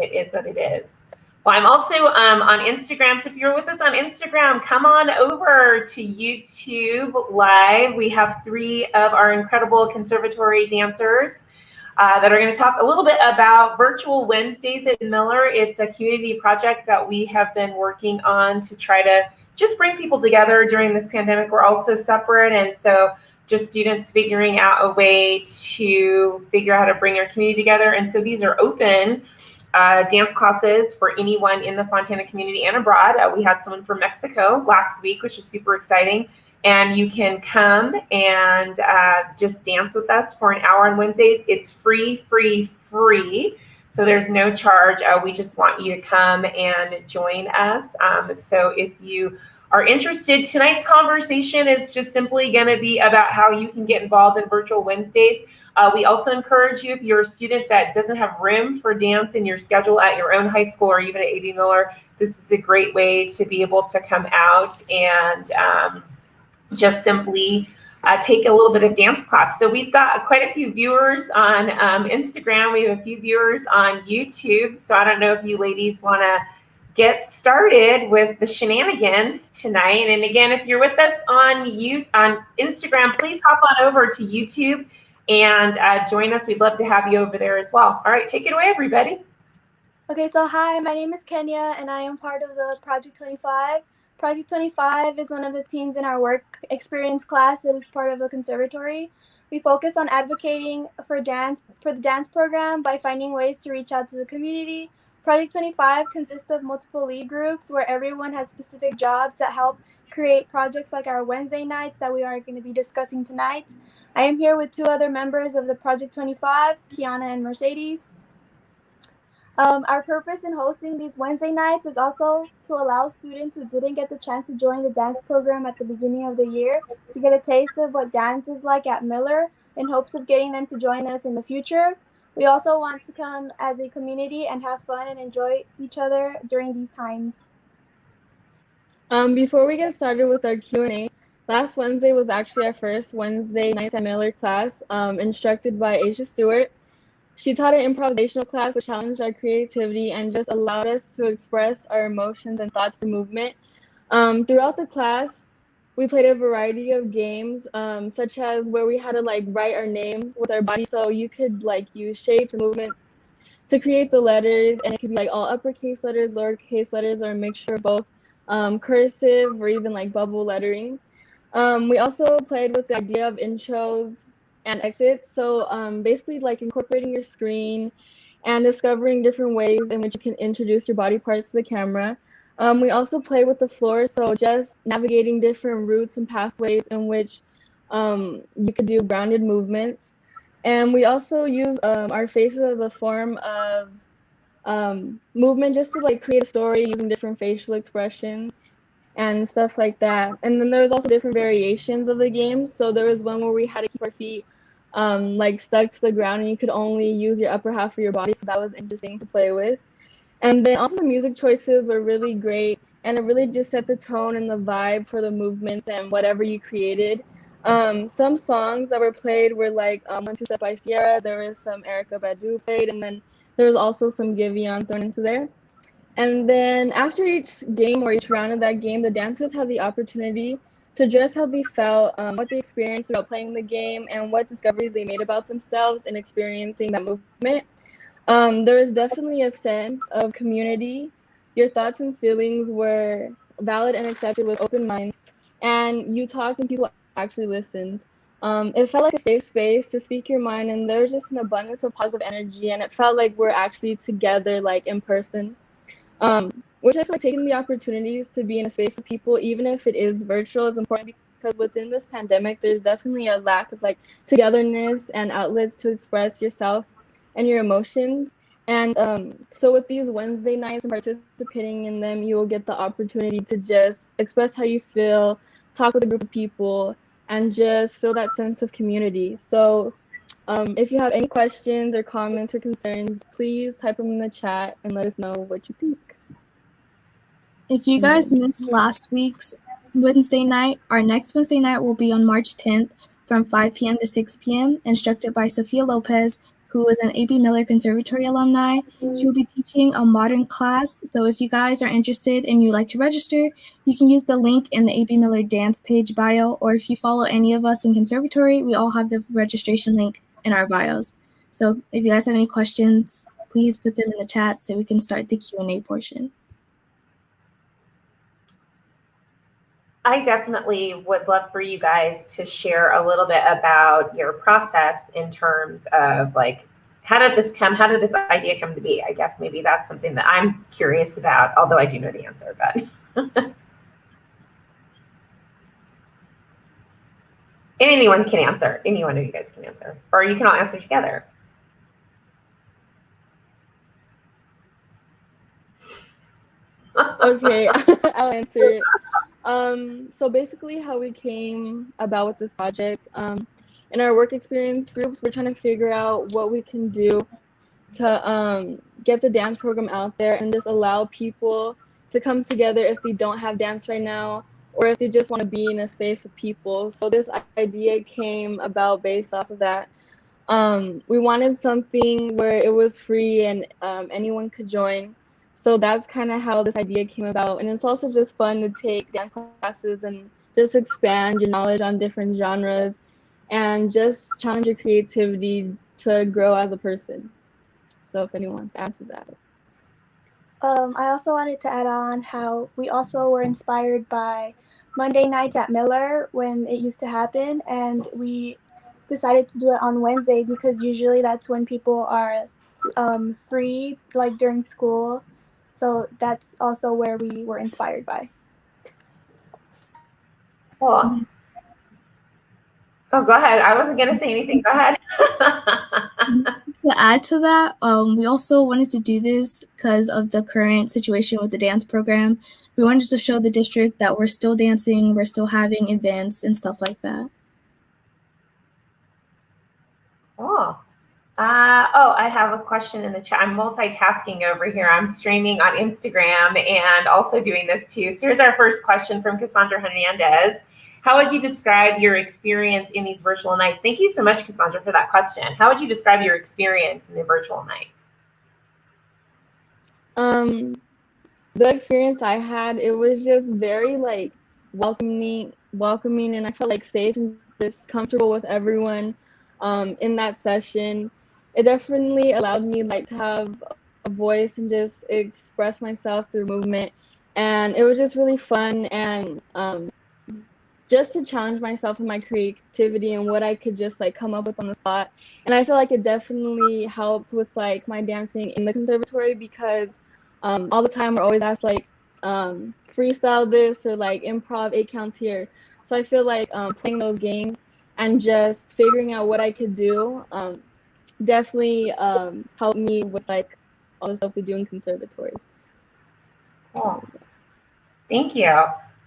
it is what it is. Well, I'm also on Instagram. So if you're with us on Instagram, come on over to YouTube Live. We have 3 of our incredible conservatory dancers that are going to talk a little bit about Virtual Wednesdays at Miller. It's a community project that we have been working on to try to just bring people together during this pandemic. We're all so separate, and so just students figuring out a way to figure out how to bring our community together. And so these are open dance classes for anyone in the Fontana community and abroad. We had someone from Mexico last week, which is super exciting. And you can come and just dance with us for an hour on Wednesdays. It's free. So there's no charge. We just want you to come and join us. So if you are interested, tonight's conversation is just simply going to be about how you can get involved in Virtual Wednesdays. We also encourage you, if you're a student that doesn't have room for dance in your schedule at your own high school or even at A.B. Miller, this is a great way to be able to come out and just simply take a little bit of dance class. So we've got quite a few viewers on Instagram. We have a few viewers on YouTube. So I don't know if you ladies want to get started with the shenanigans tonight. And again, if you're with us on Instagram, please hop on over to YouTube and join us. We'd love to have you over there as well. All right, take it away, everybody. Okay, so hi, my name is Kenya, and I am part of the Project 25. Project 25 is one of the teams in our work experience class that is part of the conservatory. We focus on advocating for the dance program by finding ways to reach out to the community. Project 25 consists of multiple lead groups where everyone has specific jobs that help create projects like our Wednesday nights that we are going to be discussing tonight. I am here with 2 other members of the Project 25, Kiana and Mercedes. Our purpose in hosting these Wednesday nights is also to allow students who didn't get the chance to join the dance program at the beginning of the year to get a taste of what dance is like at Miller in hopes of getting them to join us in the future. We also want to come as a community and have fun and enjoy each other during these times. Before we get started with our Q&A, last Wednesday was actually our first Wednesday Nights at Miller class, instructed by Asia Stewart. She taught an improvisational class which challenged our creativity and just allowed us to express our emotions and thoughts through movement. Throughout the class, we played a variety of games, such as where we had to write our name with our body, so you could use shapes and movements to create the letters, and it could be all uppercase letters, lowercase letters, or a mixture of both, cursive or even bubble lettering. We also played with the idea of intros and exits, so basically incorporating your screen and discovering different ways in which you can introduce your body parts to the camera. We also played with the floor, so just navigating different routes and pathways in which you could do grounded movements. And we also use our faces as a form of movement, just to create a story using different facial expressions and stuff like that. And then there was also different variations of the game. So there was one where we had to keep our feet stuck to the ground, and you could only use your upper half of your body, so that was interesting to play with. And then also the music choices were really great, and it really just set the tone and the vibe for the movements and whatever you created. Some songs that were played were One Two Step by Sierra. There was some Erykah Badu played, and then there was also some Giveon thrown into there. And then after each game or each round of that game, the dancers had the opportunity to address how they felt, what they experienced about playing the game, and what discoveries they made about themselves in experiencing that movement. There was definitely a sense of community. Your thoughts and feelings were valid and accepted with open minds, and you talked and people actually listened. It felt like a safe space to speak your mind, and there was just an abundance of positive energy, and it felt like we're actually together in person. Which I feel taking the opportunities to be in a space with people, even if it is virtual, is important, because within this pandemic, there's definitely a lack of togetherness and outlets to express yourself and your emotions. And so with these Wednesday nights and participating in them, you will get the opportunity to just express how you feel, talk with a group of people, and just feel that sense of community. So if you have any questions or comments or concerns, please type them in the chat and let us know what you think. If you guys missed last week's Wednesday night, our next Wednesday night will be on March 10th from 5 p.m. to 6 p.m., instructed by Sophia Lopez, who is an A.B. Miller Conservatory alumni. She will be teaching a modern class. So if you guys are interested and you'd like to register, you can use the link in the A.B. Miller dance page bio, or if you follow any of us in Conservatory, we all have the registration link in our bios. So if you guys have any questions, please put them in the chat so we can start the Q&A portion. I definitely would love for you guys to share a little bit about your process in terms of like, how did this idea come to be? I guess maybe that's something that I'm curious about, although I do know the answer, but. Anyone can answer. Any one of you guys can answer. Or you can all answer together. Okay, I'll answer it. So basically how we came about with this project, in our work experience groups, we're trying to figure out what we can do to get the dance program out there and just allow people to come together if they don't have dance right now, or if they just want to be in a space with people. So this idea came about based off of that. We wanted something where it was free and anyone could join. So that's kind of how this idea came about. And it's also just fun to take dance classes and just expand your knowledge on different genres and just challenge your creativity to grow as a person. So if anyone wants to add to that. I also wanted to add on how we also were inspired by Monday nights at Miller when it used to happen, and we decided to do it on Wednesday because usually that's when people are free, like during school. So that's also where we were inspired by. Cool. Oh, go ahead. I wasn't going to say anything. Go ahead. To add to that, we also wanted to do this because of the current situation with the dance program. We wanted to show the district that we're still dancing, we're still having events and stuff like that. Cool. I have a question in the chat. I'm multitasking over here. I'm streaming on Instagram and also doing this too. So here's our first question from Cassandra Hernandez. How would you describe your experience in these virtual nights? Thank you so much, Cassandra, for that question. How would you describe your experience in the virtual nights? The experience I had, it was just very like welcoming, and I felt like safe and just comfortable with everyone in that session. It definitely allowed me like to have a voice and just express myself through movement, and it was just really fun and just to challenge myself in my creativity and what I could just like come up with on the spot. And I feel like it definitely helped with like my dancing in the conservatory because all the time we're always asked like freestyle this or like improv 8 counts here. So I feel like playing those games and just figuring out what I could do definitely helped me with like all the stuff we do in conservatory. Cool. Thank you.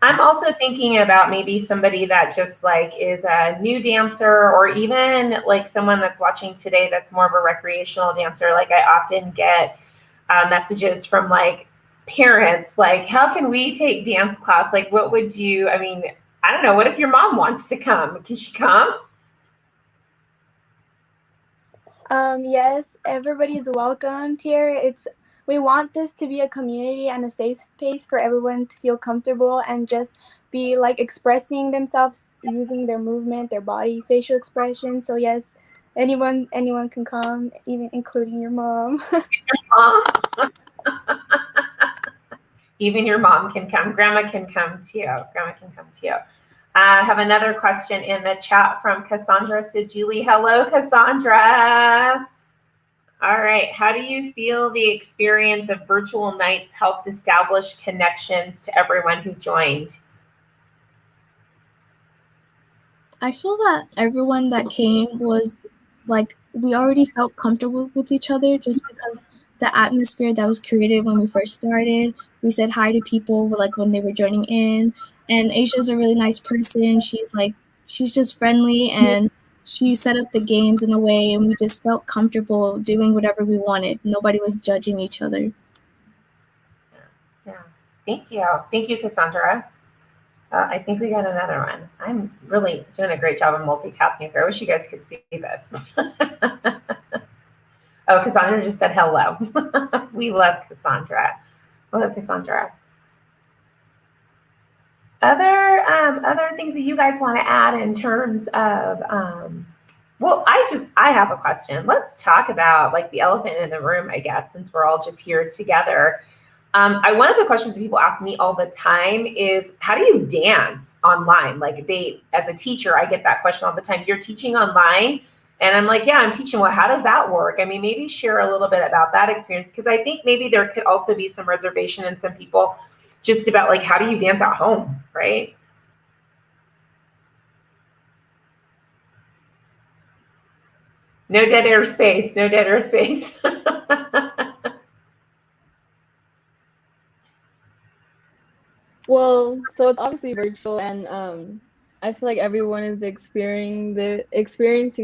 I'm also thinking about maybe somebody that just like is a new dancer, or even like someone that's watching today that's more of a recreational dancer. Like I often get messages from like parents, like, how can we take dance class? Like, what would you, I mean, I don't know. What if your mom wants to come? Can she come? Yes, everybody's welcomed here. We want this to be a community and a safe space for everyone to feel comfortable and just be like expressing themselves using their movement, their body, facial expression. So yes, anyone can come, even including your mom. Even your mom can come. Grandma can come too. Grandma can come too. I have another question in the chat from Cassandra Sejuli. Hello, Cassandra. All right. How do you feel the experience of virtual nights helped establish connections to everyone who joined? I feel that everyone that came was like, we already felt comfortable with each other just because the atmosphere that was created when we first started. We said hi to people like when they were joining in, and Asia's a really nice person. She's just friendly, and she set up the games in a way, and we just felt comfortable doing whatever we wanted. Nobody was judging each other. Yeah. Thank you. Thank you, Cassandra. I think we got another one. I'm really doing a great job of multitasking here. I wish you guys could see this. Oh, Cassandra just said hello. We love Cassandra. We love Cassandra. Other things that you guys want to add in terms of, well, I have a question. Let's talk about like the elephant in the room, I guess, since we're all just here together. One of the questions that people ask me all the time is, how do you dance online? Like as a teacher, I get that question all the time. You're teaching online? And I'm like, yeah, I'm teaching. Well, how does that work? I mean, maybe share a little bit about that experience, because I think maybe there could also be some reservation in some people just about like, how do you dance at home, right? No dead air space, no dead air space. Well, so it's obviously virtual, and I feel like everyone is experiencing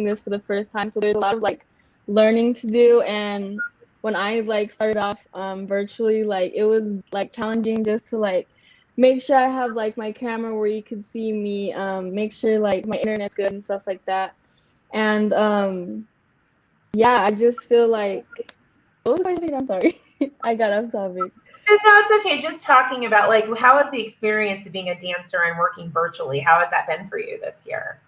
this for the first time. So there's a lot of like learning to do. And when I like started off virtually, like it was like challenging just to like make sure I have like my camera where you could see me, make sure like my internet's good and stuff like that. And yeah, I just feel like, what was the question? I'm sorry. I got off topic. No, it's okay. Just talking about like, how has the experience of being a dancer and working virtually, how has that been for you this year?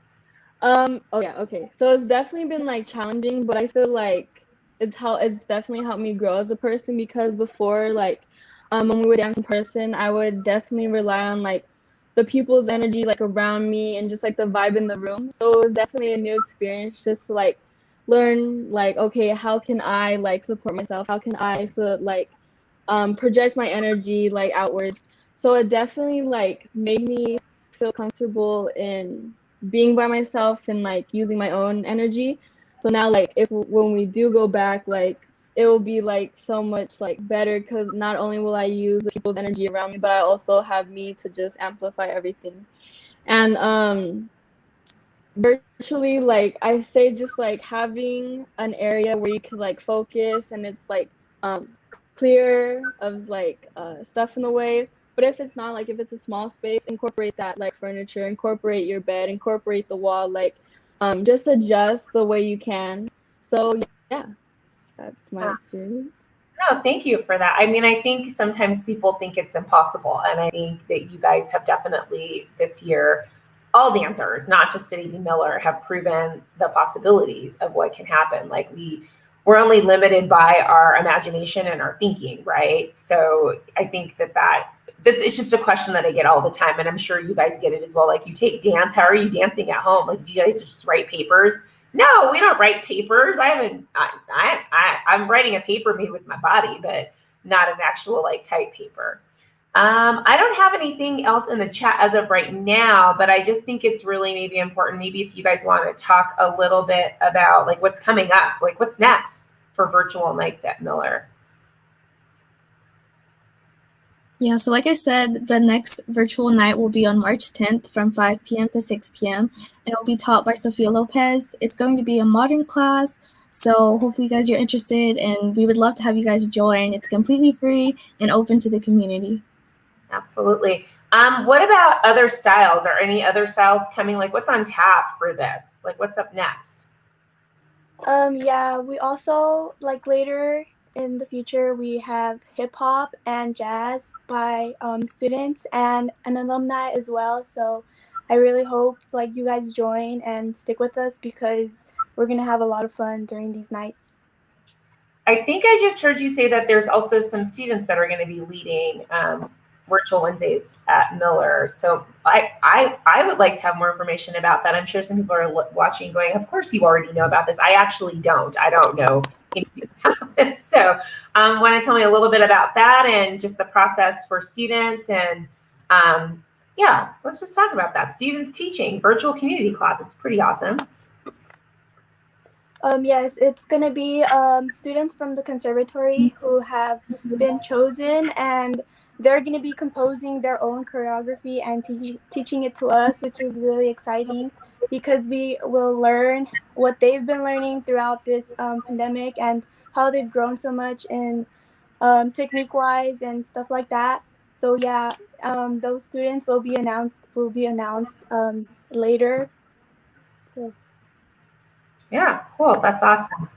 Oh yeah, okay. So it's definitely been like challenging, but I feel like it's definitely helped me grow as a person, because before, like when we would dance in person, I would definitely rely on like the people's energy like around me and just like the vibe in the room. So it was definitely a new experience just to like learn like, okay, how can I like support myself? How can I project my energy like outwards? So it definitely like made me feel comfortable in being by myself and like using my own energy. So now like if when we do go back, like it will be like so much like better, because not only will I use the people's energy around me, but I also have me to just amplify everything. And virtually, like I say, just like having an area where you can like focus and it's like clear of like stuff in the way. But if it's not, like if it's a small space, incorporate that like furniture, incorporate your bed, incorporate the wall, like just adjust the way you can. So yeah, that's my experience. No, thank you for that. I mean, I think sometimes people think it's impossible. And I think that you guys have definitely this year, all dancers, not just City B. Miller, have proven the possibilities of what can happen. Like we're only limited by our imagination and our thinking, right? So I think that's it's just a question that I get all the time. And I'm sure you guys get it as well. Like, you take dance, how are you dancing at home? Like, do you guys just write papers? No, we don't write papers. I'm writing a paper made with my body, but not an actual like type paper. I don't have anything else in the chat as of right now, but I just think it's really maybe important. Maybe if you guys want to talk a little bit about like what's coming up, like what's next for virtual nights at Miller. Yeah, so like I said, the next virtual night will be on March 10th from 5 p.m. to 6 p.m. and it'll be taught by Sofia Lopez. It's going to be a modern class, so hopefully you guys are interested, and we would love to have you guys join. It's completely free and open to the community. Absolutely. What about other styles? Are any other styles coming? Like, what's on tap for this? Like, what's up next? Yeah, we also like later in the future we have hip hop and jazz by students and an alumni as well. So I really hope like you guys join and stick with us, because we're gonna have a lot of fun during these nights. I think I just heard you say that there's also some students that are going to be leading virtual Wednesdays at Miller. So I would like to have more information about that. I'm sure some people are watching going, of course you already know about this. I actually don't. I don't know anything about this. So want to tell me a little bit about that and just the process for students, and yeah, let's just talk about that. Students teaching virtual community class. It's pretty awesome. Yes, it's going to be students from the conservatory who have been chosen, and they're going to be composing their own choreography and teaching it to us, which is really exciting, because we will learn what they've been learning throughout this pandemic and how they've grown so much in technique-wise and stuff like that. So yeah, those students will be announced later. So. Yeah, cool. That's awesome.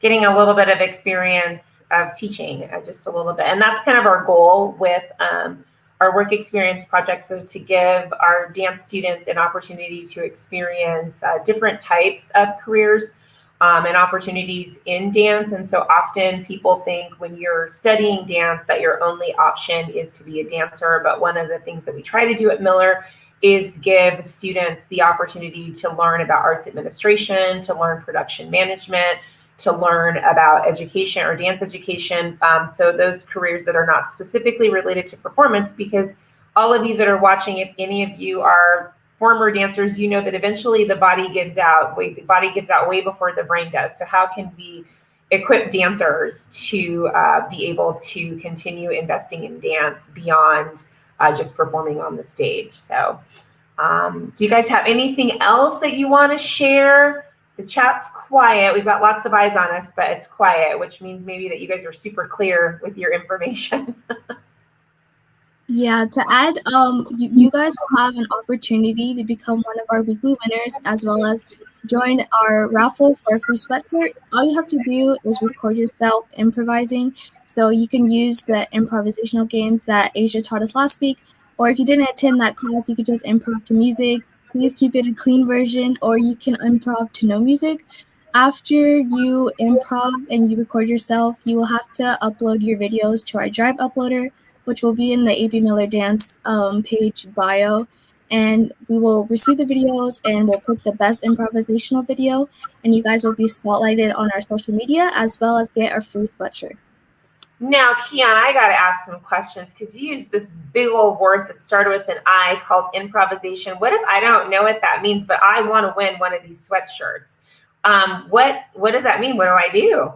getting a little bit of experience of teaching, just a little bit. And that's kind of our goal with our work experience project. So to give our dance students an opportunity to experience different types of careers and opportunities in dance. And so often people think when you're studying dance that your only option is to be a dancer. But one of the things that we try to do at Miller is give students the opportunity to learn about arts administration, to learn production management, to learn about education or dance education. So those careers that are not specifically related to performance, because all of you that are watching, if any of you are former dancers, you know that eventually the body gives out. The body gives out way before the brain does. So how can we equip dancers to be able to continue investing in dance beyond just performing on the stage? So do you guys have anything else that you want to share? The chat's quiet. We've got lots of eyes on us, but it's quiet, which means maybe that you guys are super clear with your information. Yeah, to add, you guys will have an opportunity to become one of our weekly winners, as well as join our raffle for a free sweatshirt. All you have to do is record yourself improvising. So you can use the improvisational games that Asia taught us last week, or if you didn't attend that class, you could just improv to music. Please keep it a clean version, or you can improv to no music. After you improv and you record yourself, you will have to upload your videos to our Drive uploader, which will be in the AB Miller Dance page bio. And we will receive the videos and we'll pick the best improvisational video. And you guys will be spotlighted on our social media as well as get a free sweatshirt. Now, Keon, I got to ask some questions because you used this big old word that started with an I called improvisation. What if I don't know what that means, but I want to win one of these sweatshirts? What does that mean? What do I do?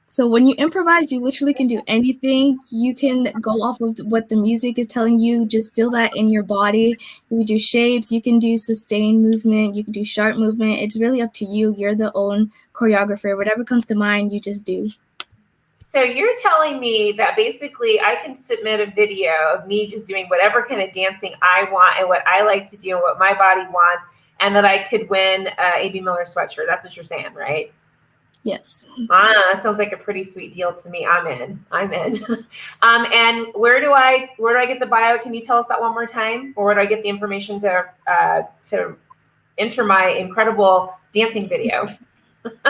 So when you improvise, you literally can do anything. You can go off of what the music is telling you. Just feel that in your body. You can do shapes. You can do sustained movement. You can do sharp movement. It's really up to you. You're the own choreographer. Whatever comes to mind, you just do. So you're telling me that basically I can submit a video of me just doing whatever kind of dancing I want and what I like to do and what my body wants, and that I could win a AB Miller sweatshirt. That's what you're saying, right? Yes. That sounds like a pretty sweet deal to me. I'm in. And where do I get the bio? Can you tell us that one more time? Or where do I get the information to enter my incredible dancing video?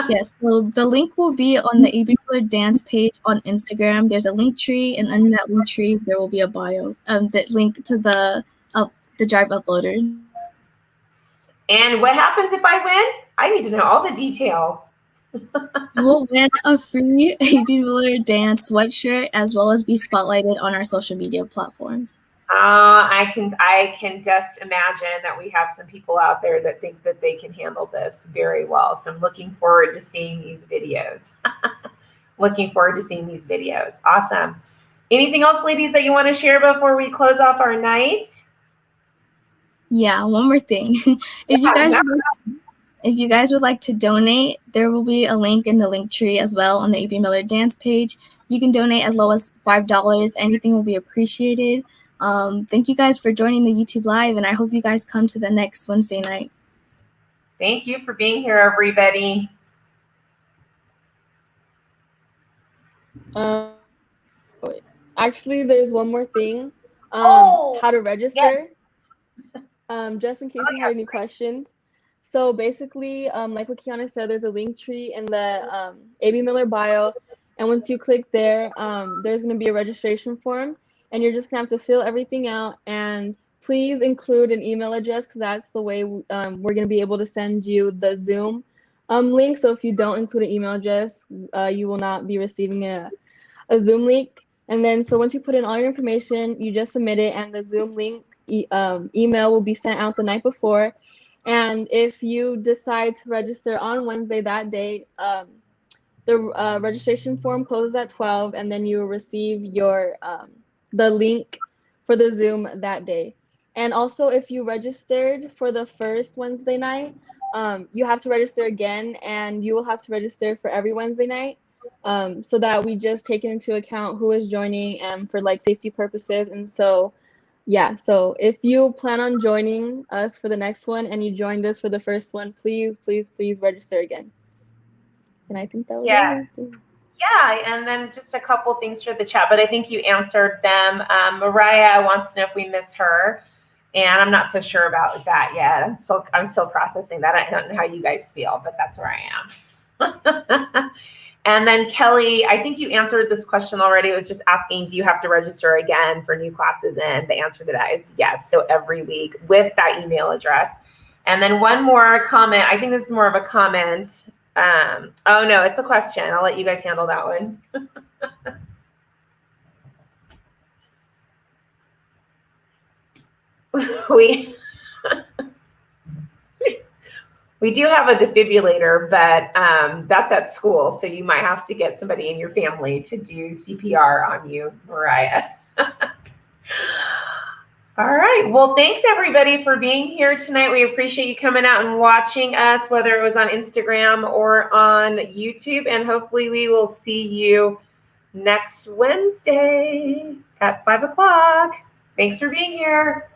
Yes, so the link will be on the AB Miller Dance page on Instagram. There's a link tree, and under that link tree, there will be a bio, the link to the Drive uploader. And what happens if I win? I need to know all the details. You will win a free AB Miller Dance sweatshirt as well as be spotlighted on our social media platforms. I can just imagine that we have some people out there that think that they can handle this very well. So I'm looking forward to seeing these videos. Awesome. Anything else, ladies, that you want to share before we close off our night? Yeah, one more thing. If you guys would like to donate, there will be a link in the link tree as well on the AB Miller Dance page. You can donate as low as $5. Anything will be appreciated. Thank you guys for joining the YouTube Live, and I hope you guys come to the next Wednesday night. Thank you for being here, everybody. Actually, there's one more thing. How to register. Yes. Just in case you had any questions. So basically, like what Kiana said, there's a link tree in the AB Miller bio. And once you click there, there's going to be a registration form. And you're just going to have to fill everything out. And please include an email address because that's the way we're going to be able to send you the Zoom link. So if you don't include an email address, you will not be receiving a Zoom link. And then so once you put in all your information, you just submit it and the Zoom link email will be sent out the night before. And if you decide to register on Wednesday that day, the registration form closes at 12 and then you will receive your the link for the Zoom that day. And also if you registered for the first Wednesday night, you have to register again and you will have to register for every Wednesday night. So that we just take into account who is joining and for like safety purposes. And so yeah, so if you plan on joining us for the next one and you joined us for the first one, please register again. And I think that was Yes. everything. Yeah, and then just a couple things for the chat, but I think you answered them. Mariah wants to know if we miss her, and I'm not so sure about that yet. I'm still processing that. I don't know how you guys feel, but that's where I am. And then Kelly, I think you answered this question already. It was just asking, do you have to register again for new classes? And the answer to that is yes. So every week with that email address. And then one more comment. I think this is more of a comment. Oh no, it's a question. I'll let you guys handle that one. We do have a defibrillator, but that's at school. So you might have to get somebody in your family to do CPR on you, Mariah. All right. Well, thanks everybody for being here tonight. We appreciate you coming out and watching us, whether it was on Instagram or on YouTube. And hopefully we will see you next Wednesday at 5 o'clock. Thanks for being here.